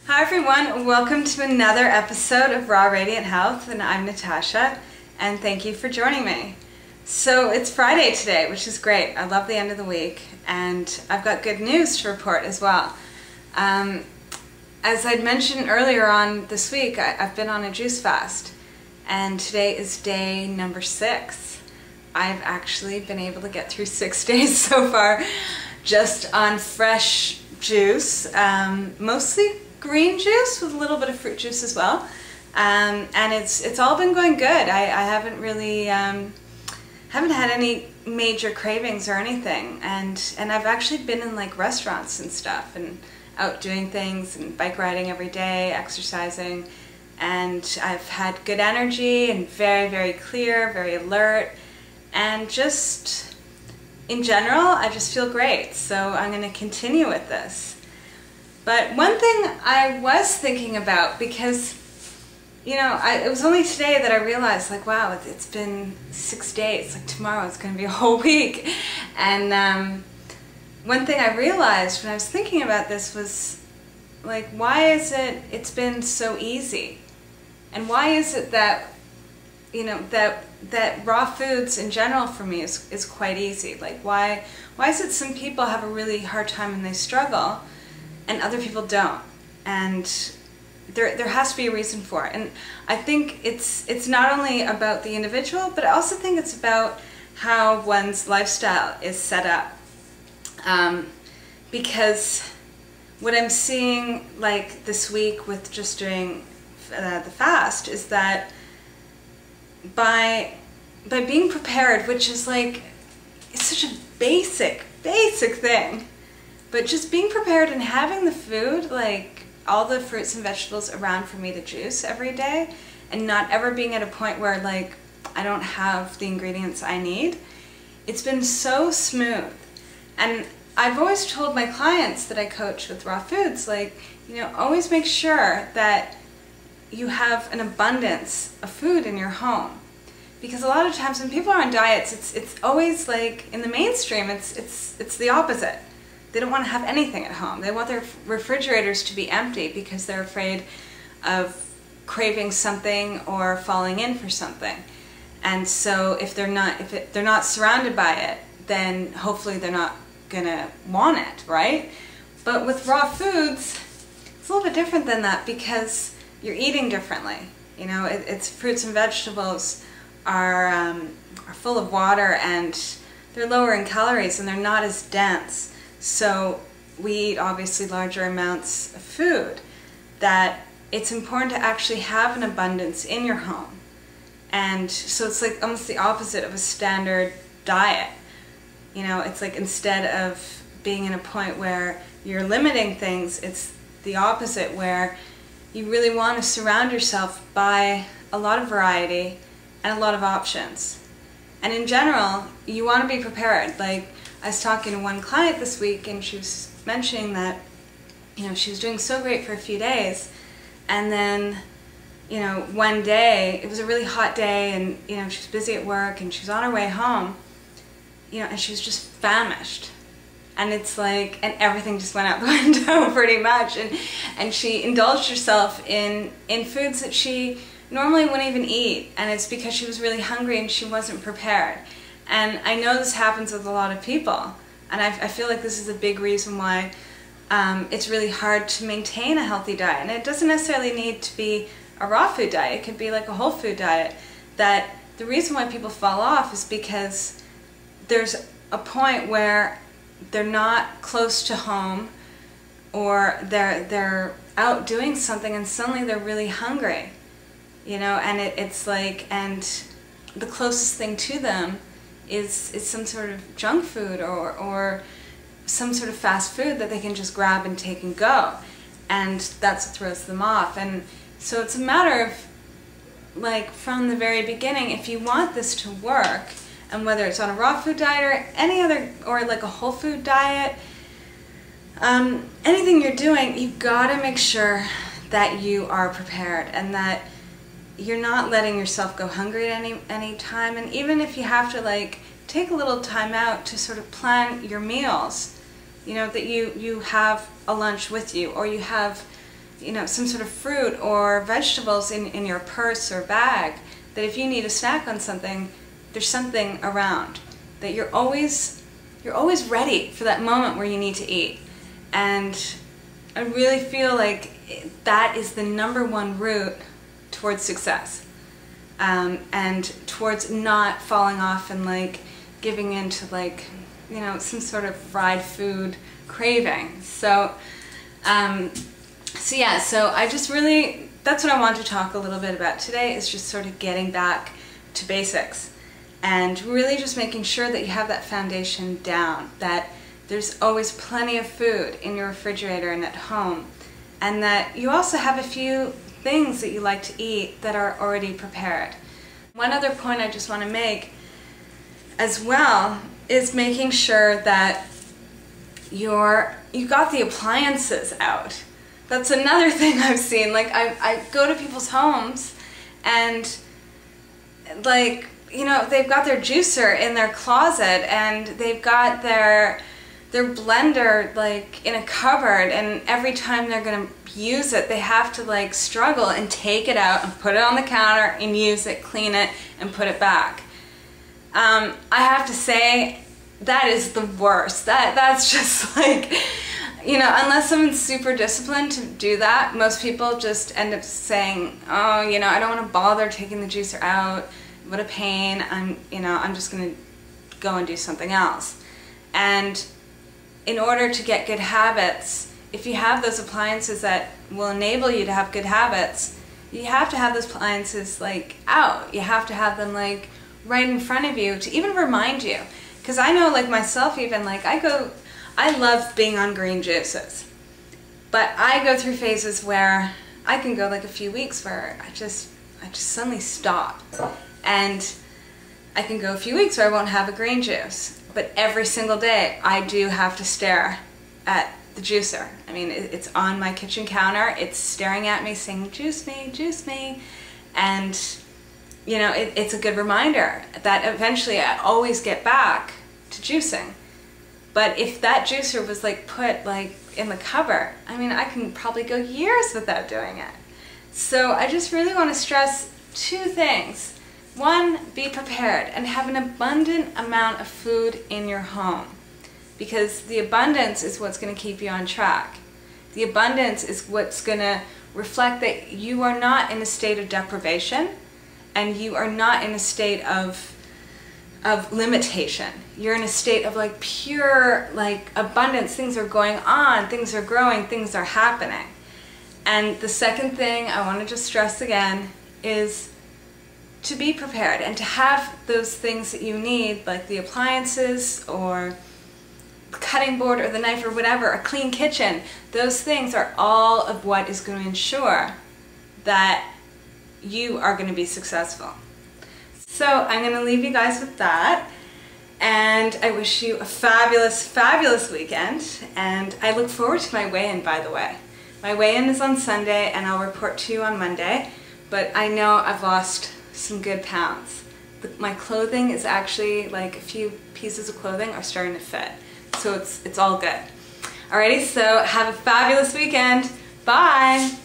Hi everyone, welcome to another episode of Raw Radiant Health, and I'm Natasha, and thank you for joining me. So it's Friday today, which is great. I love the end of the week, and I've got good news to report as well. As I'd mentioned earlier on this week, I've been on a juice fast, and today is day number 6. I've actually been able to get through 6 days so far just on fresh juice, mostly green juice with a little bit of fruit juice as well, and it's all been going good. I haven't really haven't had any major cravings or anything, and I've actually been in like restaurants and stuff and out doing things and bike riding every day, exercising, and I've had good energy and very clear, very alert, and just in general I just feel great. So I'm going to continue with this. But one thing I was thinking about, because, you know, it was only today that I realized, like, wow, it's been 6 days. Like, tomorrow it's going to be a whole week. And one thing I realized when I was thinking about this was, like, why is it's been so easy? And why is it that, you know, that raw foods in general for me is quite easy? Like, why is it some people have a really hard time and they struggle, and other people don't? And there has to be a reason for it. And I think it's not only about the individual, but I also think it's about how one's lifestyle is set up. Because what I'm seeing, like, this week with just doing the fast, is that by being prepared, which is like, it's such a basic thing, but just being prepared and having the food, like all the fruits and vegetables around for me to juice every day, and not ever being at a point where, like, I don't have the ingredients I need, it's been so smooth. And I've always told my clients that I coach with raw foods, like, you know, always make sure that you have an abundance of food in your home. Because a lot of times when people are on diets, it's always like, in the mainstream, it's the opposite. They don't want to have anything at home. They want their refrigerators to be empty because they're afraid of craving something or falling in for something. And so if they're not surrounded by it, then hopefully they're not gonna want it, right? But with raw foods, it's a little bit different than that, because you're eating differently. You know, it's fruits and vegetables are full of water, and they're lower in calories, and they're not as dense. So we eat obviously larger amounts of food, that it's important to actually have an abundance in your home. And so it's like almost the opposite of a standard diet. You know, it's like, instead of being in a point where you're limiting things, it's the opposite, where you really want to surround yourself by a lot of variety and a lot of options. And in general, you want to be prepared. Like, I was talking to one client this week, and she was mentioning that, you know, she was doing so great for a few days, and then, you know, one day, it was a really hot day, and, you know, she was busy at work, and she was on her way home, you know, and she was just famished. And it's like, and everything just went out the window pretty much, and she indulged herself in foods that she normally wouldn't even eat, and it's because she was really hungry and she wasn't prepared. And I know this happens with a lot of people, and I feel like this is a big reason why it's really hard to maintain a healthy diet. And it doesn't necessarily need to be a raw food diet. It could be like a whole food diet. That the reason why people fall off is because there's a point where they're not close to home, or they're out doing something and suddenly they're really hungry, you know, and it's like, and the closest thing to them is some sort of junk food or some sort of fast food that they can just grab and take and go, and that's what throws them off. And so it's a matter of, like, from the very beginning, if you want this to work, and whether it's on a raw food diet or any other, or like a whole food diet, anything you're doing, you've got to make sure that you are prepared, and that you're not letting yourself go hungry at any time. And even if you have to, like, take a little time out to sort of plan your meals, you know, that you have a lunch with you, or you have you know, some sort of fruit or vegetables in your purse or bag, that if you need a snack on something, there's something around, that you're always ready for that moment where you need to eat. And I really feel like that is the #1 route towards success, and towards not falling off and like giving into like, you know, some sort of fried food craving. So yeah, so I just really, that's what I want to talk a little bit about today, is just sort of getting back to basics and really just making sure that you have that foundation down, that there's always plenty of food in your refrigerator and at home, and that you also have a few things that you like to eat that are already prepared. One other point I just want to make as well is making sure that you got the appliances out. That's another thing I've seen. Like I go to people's homes and like, you know, they've got their juicer in their closet and they've got their blender like in a cupboard, and every time they're gonna use it they have to like struggle and take it out and put it on the counter and use it, clean it, and put it back. I have to say that is the worst. That's just like, you know, unless someone's super disciplined to do that, most people just end up saying, oh, you know, I don't want to bother taking the juicer out. What a pain. I'm just going to go and do something else. And in order to get good habits, if you have those appliances that will enable you to have good habits, you have to have those appliances like out. You have to have them like right in front of you to even remind you. Because I know, like myself even, like I love being on green juices, but I go through phases where I can go like a few weeks where I just suddenly stop, and I can go a few weeks where I won't have a green juice, but every single day I do have to stare at the juicer. I mean, it's on my kitchen counter, it's staring at me saying, juice me, and you know, it's a good reminder that eventually I always get back to juicing. But if that juicer was like put like in the cupboard, I mean, I can probably go years without doing it. So I just really want to stress 2 things. 1, be prepared and have an abundant amount of food in your home, because the abundance is what's going to keep you on track. The abundance is what's going to reflect that you are not in a state of deprivation, and you are not in a state of limitation. You're in a state of like pure like abundance. Things are going on, things are growing, things are happening. And the second thing I want to just stress again is to be prepared and to have those things that you need, like the appliances or the cutting board or the knife or whatever, a clean kitchen. Those things are all of what is going to ensure that you are going to be successful. So I'm going to leave you guys with that, and I wish you a fabulous, fabulous weekend, and I look forward to my weigh-in, by the way. My weigh-in is on Sunday, and I'll report to you on Monday, but I know I've lost some good pounds. My clothing is actually, like, a few pieces of clothing are starting to fit, so it's all good. Alrighty, so have a fabulous weekend. Bye!